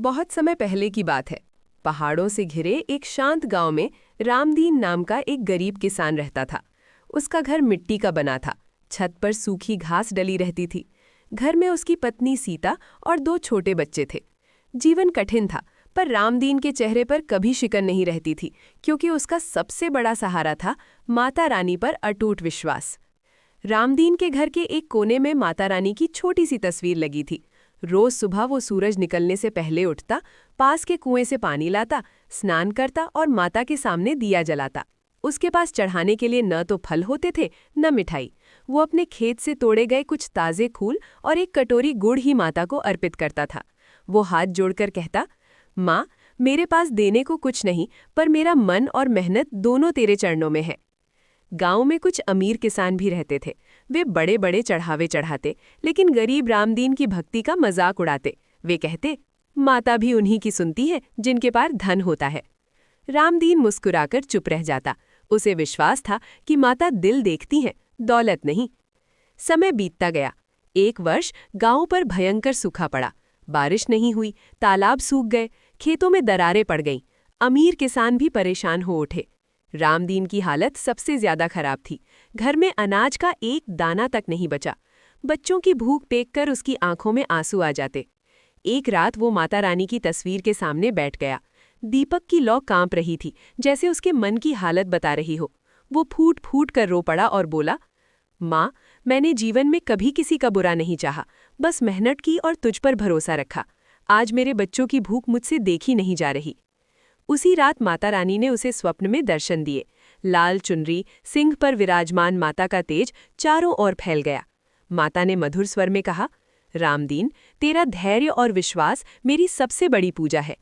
बहुत समय पहले की बात है। पहाड़ों से घिरे एक शांत गांव में रामदीन नाम का एक गरीब किसान रहता था। उसका घर मिट्टी का बना था। छत पर सूखी घास डली रहती थी। घर में उसकी पत्नी सीता और 2 छोटे बच्चे थे। जीवन कठिन था, पर रामदीन के चेहरे पर कभी शिकन नहीं रहती थी, क्योंकि उसका सबसे बड़ा सहारा था माता रानी पर अटूट विश्वास। रामदीन के घर के एक कोने में माता रानी की छोटी सी तस्वीर लगी थी। रोज सुबह वो सूरज निकलने से पहले उठता, पास के कुएं से पानी लाता, स्नान करता और माता के सामने दिया जलाता। उसके पास चढ़ाने के लिए न तो फल होते थे, न मिठाई। वो अपने खेत से तोड़े गए कुछ ताजे फूल और एक कटोरी गुड़ ही माता को अर्पित करता था। वो हाथ जोड़कर कहता, माँ, मेरे पास देने को कुछ नहीं, पर मेरा मन और मेहनत दोनों तेरे चरणों में है। गांव में कुछ अमीर किसान भी रहते थे। वे बड़े बड़े चढ़ावे चढ़ाते, लेकिन गरीब रामदीन की भक्ति का मजाक उड़ाते। वे कहते, माता भी उन्हीं की सुनती है जिनके पास धन होता है। रामदीन मुस्कुराकर चुप रह जाता। उसे विश्वास था कि माता दिल देखती है, दौलत नहीं। समय बीतता गया। एक वर्ष गांव पर भयंकर सूखा पड़ा। बारिश नहीं हुई, तालाब सूख गए, खेतों में दरारें पड़ गईं। अमीर किसान भी परेशान हो उठे। रामदीन की हालत सबसे ज्यादा खराब थी। घर में अनाज का एक दाना तक नहीं बचा। बच्चों की भूख देखकर उसकी आंखों में आंसू आ जाते। एक रात वो माता रानी की तस्वीर के सामने बैठ गया। दीपक की लौ कांप रही थी, जैसे उसके मन की हालत बता रही हो। वो फूट फूट कर रो पड़ा और बोला, माँ, मैंने जीवन में कभी किसी का बुरा नहीं चाहा, बस मेहनत की और तुझ पर भरोसा रखा। आज मेरे बच्चों की भूख मुझसे देखी नहीं जा रही। उसी रात माता रानी ने उसे स्वप्न में दर्शन दिए। लाल चुनरी, सिंह पर विराजमान माता का तेज चारों ओर फैल गया। माता ने मधुर स्वर में कहा, रामदीन, तेरा धैर्य और विश्वास मेरी सबसे बड़ी पूजा है।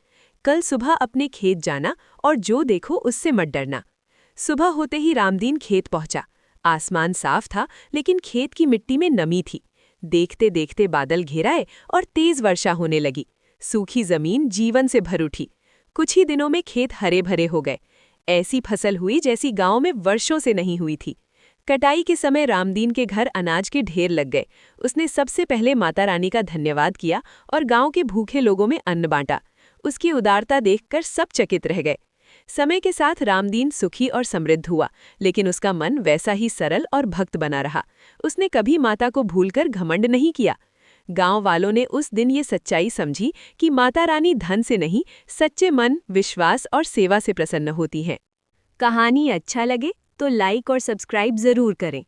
कल सुबह अपने खेत जाना और जो देखो उससे मत डरना। सुबह होते ही रामदीन खेत पहुंचा। आसमान साफ था, लेकिन खेत की मिट्टी में नमी थी। देखते देखते बादल घिराए और तेज वर्षा होने लगी। सूखी जमीन जीवन से भर उठी। कुछ ही दिनों में खेत हरे भरे हो गए। ऐसी फसल हुई जैसी गांव में वर्षों से नहीं हुई थी। कटाई के समय रामदीन के घर अनाज के ढेर लग गए। उसने सबसे पहले माता रानी का धन्यवाद किया और गांव के भूखे लोगों में अन्न बांटा। उसकी उदारता देखकर सब चकित रह गए। समय के साथ रामदीन सुखी और समृद्ध हुआ, लेकिन उसका मन वैसा ही सरल और भक्त बना रहा। उसने कभी माता को भूलकर घमंड नहीं किया। गांव वालों ने उस दिन ये सच्चाई समझी कि माता रानी धन से नहीं, सच्चे मन, विश्वास और सेवा से प्रसन्न होती हैं। कहानी अच्छा लगे तो लाइक और सब्सक्राइब जरूर करें।